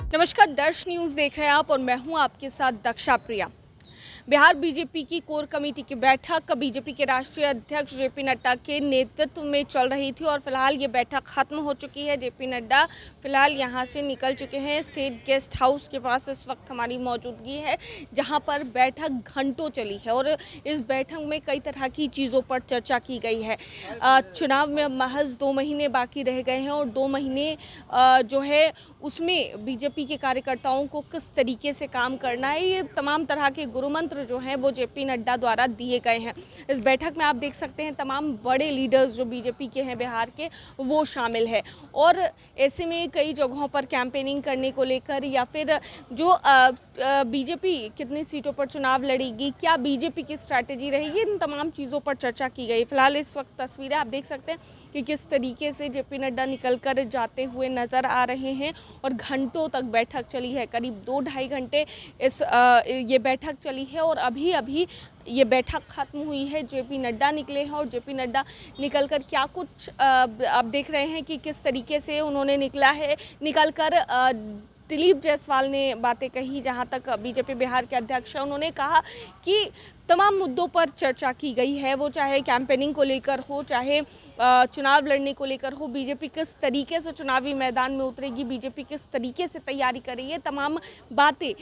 नमस्कार, दर्श न्यूज़ देख रहे हैं आप और मैं हूं आपके साथ दक्षा प्रिया। बिहार बीजेपी की कोर कमेटी की बैठक बीजेपी के राष्ट्रीय अध्यक्ष जेपी नड्डा के नेतृत्व में चल रही थी और फिलहाल ये बैठक खत्म हो चुकी है। जेपी नड्डा फिलहाल यहां से निकल चुके हैं। स्टेट गेस्ट हाउस के पास इस वक्त हमारी मौजूदगी है, जहां पर बैठक घंटों चली है और इस बैठक में कई तरह की चीज़ों पर चर्चा की गई है। चुनाव में महज 2 महीने बाकी रह गए हैं और 2 महीने जो है उसमें बीजेपी के कार्यकर्ताओं को किस तरीके से काम करना है, ये तमाम तरह के गुरु मंत्र जो हैं वो जेपी नड्डा द्वारा दिए गए हैं। इस बैठक में आप देख सकते हैं तमाम बड़े लीडर्स जो बीजेपी के हैं बिहार के, वो शामिल है और ऐसे में कई जगहों पर कैंपेनिंग करने को लेकर या फिर जो बीजेपी कितनी सीटों पर चुनाव लड़ेगी, क्या बीजेपी की स्ट्रैटेजी रहेगी, इन तमाम चीज़ों पर चर्चा की गई। फिलहाल इस वक्त तस्वीरें आप देख सकते हैं कि किस तरीके से जेपी नड्डा निकल कर जाते हुए नज़र आ रहे हैं और घंटों तक बैठक चली है। करीब 2-2.5 घंटे ये बैठक चली है और अभी अभी ये बैठक खत्म हुई है। जेपी नड्डा निकले हैं और जेपी नड्डा निकलकर क्या कुछ आप देख रहे हैं कि किस तरीके से उन्होंने निकलकर दिलीप जायसवाल ने बातें कही। जहां तक बीजेपी बिहार के अध्यक्ष हैं, उन्होंने कहा कि तमाम मुद्दों पर चर्चा की गई है, वो चाहे कैंपेनिंग को लेकर हो, चाहे चुनाव लड़ने को लेकर हो, बीजेपी किस तरीके से चुनावी मैदान में उतरेगी, बीजेपी किस तरीके से तैयारी कर रही है, तमाम बातें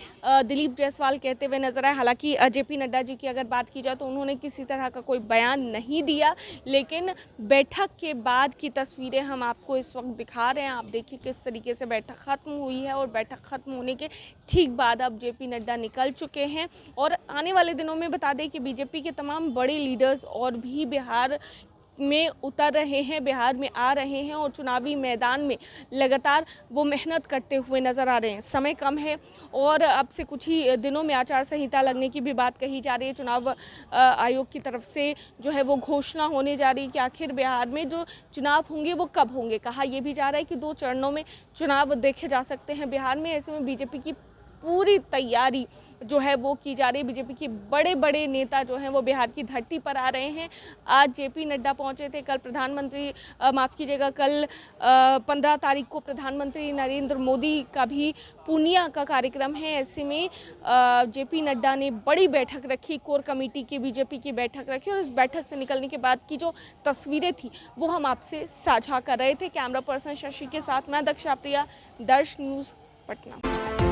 दिलीप जायसवाल कहते हुए नजर आए। हालांकि जेपी नड्डा जी की अगर बात की जाए तो उन्होंने किसी तरह का कोई बयान नहीं दिया, लेकिन बैठक के बाद की तस्वीरें हम आपको इस वक्त दिखा रहे हैं। आप देखिए किस तरीके से बैठक खत्म हुई है और बैठक खत्म होने के ठीक बाद अब जेपी नड्डा निकल चुके हैं और आने वाले दिनों में बता दें कि बीजेपी के तमाम बड़े लीडर्स और भी बिहार में उतर रहे हैं, बिहार में आ रहे हैं और चुनावी मैदान में लगातार वो मेहनत करते हुए नज़र आ रहे हैं। समय कम है और अब से कुछ ही दिनों में आचार संहिता लगने की भी बात कही जा रही है। चुनाव आयोग की तरफ से जो है वो घोषणा होने जा रही है कि आखिर बिहार में जो चुनाव होंगे वो कब होंगे। कहा यह भी जा रहा है कि 2 चरणों में चुनाव देखे जा सकते हैं बिहार में। ऐसे में बीजेपी की पूरी तैयारी जो है वो की जा रही है। बीजेपी के बड़े बड़े नेता जो हैं वो बिहार की धरती पर आ रहे हैं। आज जेपी नड्डा पहुंचे थे, कल कल 15 तारीख को प्रधानमंत्री नरेंद्र मोदी का भी पूर्णिया का कार्यक्रम है। ऐसे में जेपी नड्डा ने बड़ी बैठक रखी, कोर कमेटी की बीजेपी की बैठक रखी और इस बैठक से निकलने के बाद की जो तस्वीरें थी वो हम आपसे साझा कर रहे थे। कैमरा पर्सन शशि के साथ मैं दक्षा प्रिया, दर्श न्यूज़, पटना।